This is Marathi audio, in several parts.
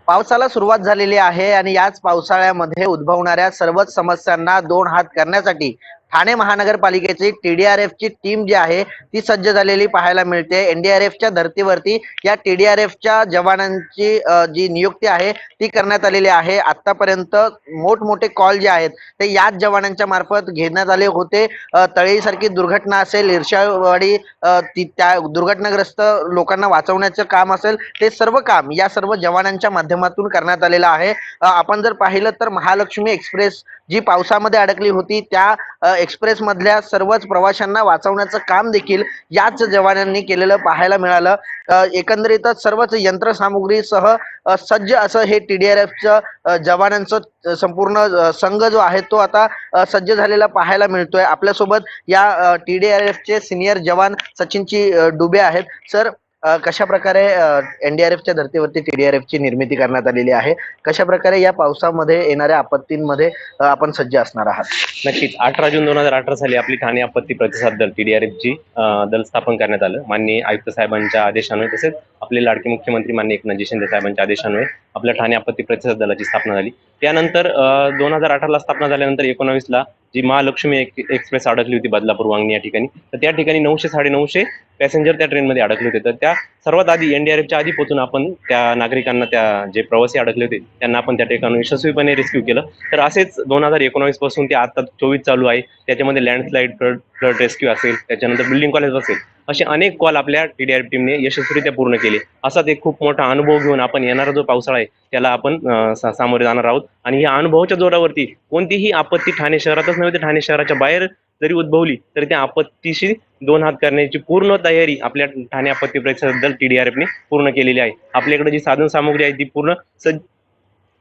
पावसाला सुरुवात झालेली आहे आणि याच पावसाळ्यामध्ये उद्भवणाऱ्या सर्वच समस्यांना दोन हात करण्यासाठी ठाणे महानगरपालिकेची टीडीआरएफची टीम जी आहे ती सज्ज झालेली पाहायला मिळते। एनडीआरएफच्या धर्तीवरती या टीडीआरएफच्या जवानांची जी नियुक्ती आहे ती करण्यात आलेली आहे। आतापर्यंत मोठमोठे कॉल जे आहेत ते याच जवानांच्या मार्फत घेण्यात आले होते। तळेसारखी दुर्घटना असेल, इर्षावाडी त्या दुर्घटनाग्रस्त लोकांना वाचवण्याचं काम असेल, ते सर्व काम या सर्व जवानांच्या माध्यमातून करण्यात आलेलं आहे। आपण जर पाहिलं तर महालक्ष्मी एक्सप्रेस जी पावसामध्ये अडकली होती त्या एक्सप्रेस मधल्या सर्वच प्रवाशांना वाचवण्याचं काम देखील याच जवानांनी केलेलं पाहायला मिळालं। एकंदरीतच सर्वच यंत्रसामुग्रीसह सज्ज असं हे टीडीआरएफचं जवानांचं संपूर्ण संघ जो आहे तो आता सज्ज झालेला पाहायला मिळतोय। आपल्यासोबत या टीडीआरएफचे सिनियर जवान सचिनची डुबे आहेत। सर, कशा प्रकारे एनडीआरएफच्या धर्तीवरती टीडीआरएफची निर्मिती करण्यात आलेली आहे, कशा प्रकारे या पावसामध्ये येणाऱ्या आपत्तींमध्ये आपण सज्ज असणार आहात? नक्कीच 18 जून 2018 साली आपली ठाणे आपत्ती प्रतिसाद दल टीडीआरएफची दल स्थापन करण्यात आलं। माननीय आयुक्त साहेबांच्या आदेशान्वये तसेच आपले लाडके मुख्यमंत्री माननीय एकनाथजी शिंदे साहेबांच्या आदेशान्वये आपल्या ठाणे आपत्ती प्रतिसाद दलाची स्थापना झाली। त्यानंतर 2018 ला स्थापना झाल्यानंतर 19 ला जी महालक्ष्मी एक्सप्रेस अडकली होती बदलापूर वांगणी या ठिकाणी, तर त्या ठिकाणी 900 950 पॅसेंजर त्या ट्रेनमध्ये अडकले होते। तर त्या सर्वात आधी एनडीआरएफच्या आधी पोहोचून आपण त्या नागरिकांना, त्या जे प्रवासी अडकले होते त्यांना आपण त्या ठिकाणी यशस्वीपणे रेस्क्यू केलं। तर असेच 2019 पासून ते आता 24 चालू आहे। त्याच्यामध्ये लँडस्लाईड, फ्लड रेस्क्यू असेल, त्याच्यानंतर बिल्डिंग कॉलेज असेल, असे अनेक कॉल आपल्या टीडीआरएफ टीमने यशस्वीरित्या पूर्ण केले। असाच एक खूप मोठा अनुभव घेऊन आपण येणारा जो पावसाळा आहे त्याला आपण सामोरे जाणार आहोत। आणि या अनुभवाच्या जोरावरती कोणतीही आपत्ती ठाणे शहरातच नव्हे तर ठाणे शहराच्या बाहेर जरी उद्भवली तरी त्या आपत्तीशी दोन हात करण्याची पूर्ण तयारी आपल्या ठाणे आपत्ती प्रतिसाद दल टीडीआरएफने पूर्ण केलेली आहे। आपल्याकडे जी साधन सामुग्री आहे ती पूर्ण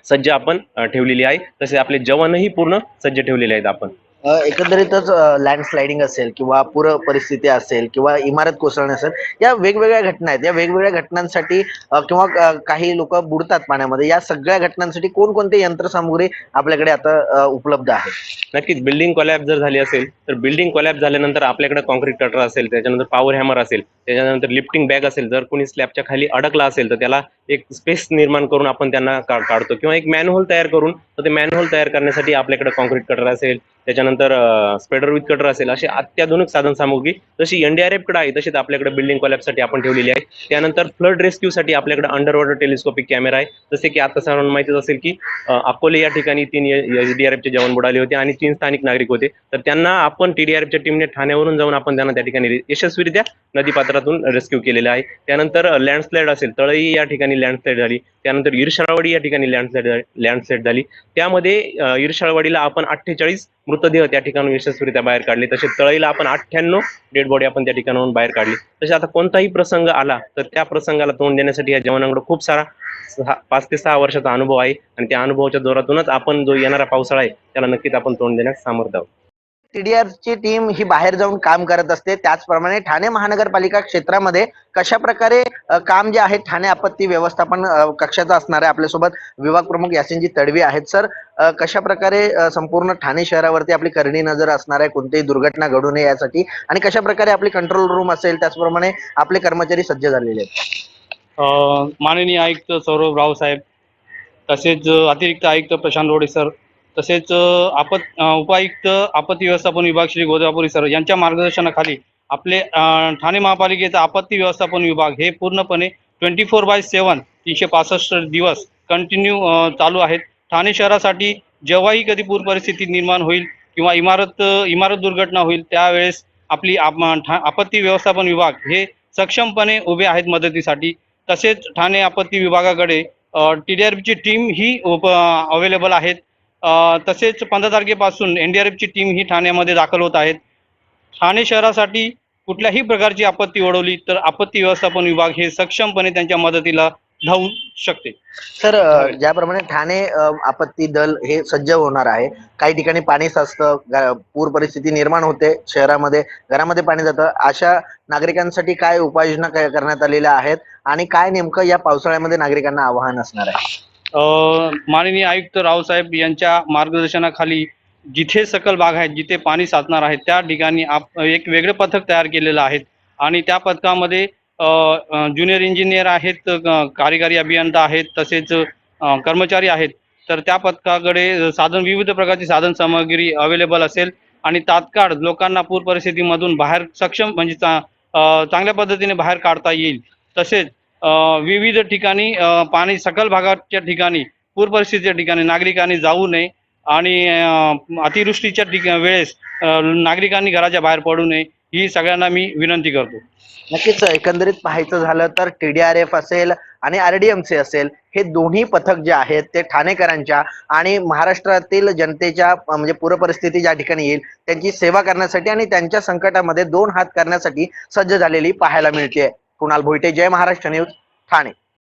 सज्ज आपण ठेवलेली आहे। तसे आपले जवानही पूर्ण सज्ज ठेवलेले आहेत आपण। एकंदरीतच लँडस्लायडिंग असेल किंवा पूर परिस्थिती असेल किंवा इमारत कोसळणे असेल, या वेगवेगळ्या घटना आहेत। या वेगवेगळ्या घटनांसाठी किंवा काही लोक बुडतात पाण्यामध्ये, या सगळ्या घटनांसाठी कोणकोणते यंत्रसामुग्री आपल्याकडे आता उपलब्ध आहे? नक्कीच बिल्डिंग कोलॅप्स जर झाली असेल तर बिल्डिंग कोलॅप्स झाल्यानंतर आपल्याकडे कॉन्क्रीट कटर असेल, त्याच्यानंतर पॉवर हॅमर असेल, त्याच्यानंतर लिफ्टिंग बॅग असेल। जर कोणी स्लॅबच्या खाली अडकला असेल तर त्याला एक स्पेस निर्माण करून आपण त्यांना काढतो किंवा एक मॅनहोल तयार करून, तर ते मॅनहोल तयार करण्यासाठी आपल्याकडे कॉन्क्रीट कटर असेल, त्याच्यानंतर स्पेडर विथ कटर असेल, अशी अत्याधुनिक साधन सामुग्री जशी एनडीआरएफ कडे आहे तशीच आपल्याकडे बिल्डिंग कोलॅप्ससाठी आपण ठेवलेली आहे। त्यानंतर फ्लड रेस्क्यूसाठी आपल्याकडे अंडर वॉटर टेलिस्कोपिक कॅमेरा आहे। जसे की आता सर्वांना माहितीच असेल की अकोले या ठिकाणी 3 एनडीआरएफचे जवान बुडाले होते आणि 3 स्थानिक नागरिक होते। तर त्यांना आपण टीडीआरएफच्या टीमने ठाण्यावरून जाऊन आपण त्यांना त्या ठिकाणी यशस्वीरित्या नदीपात्रातून रेस्क्यू केलेले आहे। त्यानंतर लँडस्लाईड असेल, तळई या ठिकाणी लँडस्लाईड झाली, त्यानंतर इर्षाळवाडी या ठिकाणी लँडस्लाईड झाली। त्यामध्ये इर्षाळवाडीला आपण 48 मृतदेह त्या ठिकाणून यशस्वीरित्या बाहेर काढले। तसेच तळईला आपण 98 डेड बॉडी आपण त्या ठिकाणाहून बाहेर काढली। तसे आता कोणताही प्रसंग आला तर त्या प्रसंगाला तोंड देण्यासाठी या जवानांकडे खूप सारा 5 ते 6 वर्षाचा अनुभव आहे आणि त्या अनुभवाच्या जोरातूनच आपण जो येणारा पावसाळा आहे त्याला नक्कीच आपण तोंड देण्यास समर्थ आहोत। टीडीआरची टीम ही बाहेर जाऊन काम करत असते, त्याचप्रमाणे ठाणे महानगरपालिका क्षेत्रामध्ये कशा प्रकारे काम जे आहे ठाणे आपत्ती व्यवस्थापन कक्षाचं असणार आहे। आपल्यासोबत विभाग प्रमुख यासिनजी तडवी आहेत। सर, कशा प्रकारे संपूर्ण ठाणे शहरावरती आपली करडी नजर असणार आहे कोणतीही दुर्घटना घडू नये यासाठी, आणि कशा प्रकारे आपली कंट्रोल रूम असेल त्याचप्रमाणे आपले कर्मचारी सज्ज झालेले आहेत? माननीय आयुक्त सौरभ राव साहेब, तसेच अतिरिक्त आयुक्त प्रशांत रोडे सर, तसेच उपायुक्त आपत्ती व्यवस्थापन विभाग श्री गोदापुरी सर यांच्या मार्गदर्शनाखाली आपले ठाणे महापालिकेचा आपत्ती व्यवस्थापन विभाग हे पूर्णपणे 24/7 365 दिवस कंटिन्यू चालू आहेत। ठाणे शहरासाठी जेव्हाही कधी पूर परिस्थिती निर्माण होईल किंवा इमारत दुर्घटना होईल त्यावेळेस आपली आपत्ती व्यवस्थापन विभाग हे सक्षमपणे उभे आहेत मदतीसाठी। तसेच ठाणे आपत्ती विभागाकडे टीडीआरएफची टीम ही अवेलेबल आहेत। तसेच 15 तारखेपासून एनडीआरएफची टीम ही ठाण्यामध्ये दाखल होत आहेत। ठाणे शहरासाठी कुठल्याही प्रकारची आपत्ती ओढवली तर आपत्ती व्यवस्थापन विभाग हे सक्षमपणे त्यांच्या मदतीला धावू शकते। सर, ज्याप्रमाणे ठाणे आपत्ती दल हे सज्ज होणार आहे, काही ठिकाणी पाणी साचतं, पूर परिस्थिती निर्माण होते शहरामध्ये, घरामध्ये पाणी जातं, अशा नागरिकांसाठी काय उपाययोजना करण्यात आलेल्या आहेत आणि काय नेमकं या पावसाळ्यामध्ये नागरिकांना आव्हान असणार आहे? माननीय आयुक्त रावसाहेब यांच्या मार्गदर्शनाखाली जिथे सकल भाग आहेत, जिथे पाणी साचणार आहे त्या ठिकाणी एक वेगळे पथक तयार केलेलं आहे आणि त्या पथकामध्ये ज्युनियर इंजिनियर आहेत, कार्यकारी अभियंता आहेत, तसेच कर्मचारी आहेत, तर त्या पथकाकडे विविध प्रकारची साधन सामग्री अवेलेबल असेल आणि तात्काळ लोकांना पूर परिस्थितीमधून बाहेर सक्षम म्हणजे चांगल्या पद्धतीने बाहेर काढता येईल. तसेच विविध ठिकाणी पाणी सकल भागाच्या ठिकाणी पूर परिस्थितीच्या ठिकाणी नागरिकांनी जाऊ नये आणि अतिवृष्टीच्या वेळेस नागरिकांनी घराच्या बाहेर पडू नये ही सगळ्यांना मी विनंती करतो. नक्कीच एकंदरीत पाहायचं झालं तर TDRF असेल आणि RDMC असेल, हे दोन्ही पथक जे आहेत ते ठाणेकरांच्या आणि महाराष्ट्रातील जनतेच्या म्हणजे पूरपरिस्थिती ज्या ठिकाणी येईल त्यांची सेवा करण्यासाठी आणि त्यांच्या संकटामध्ये दोन हात करण्यासाठी सज्ज झालेली पाहायला मिळते. कुणाल भोईटे, जय महाराष्ट्र न्यूज, ठाणे.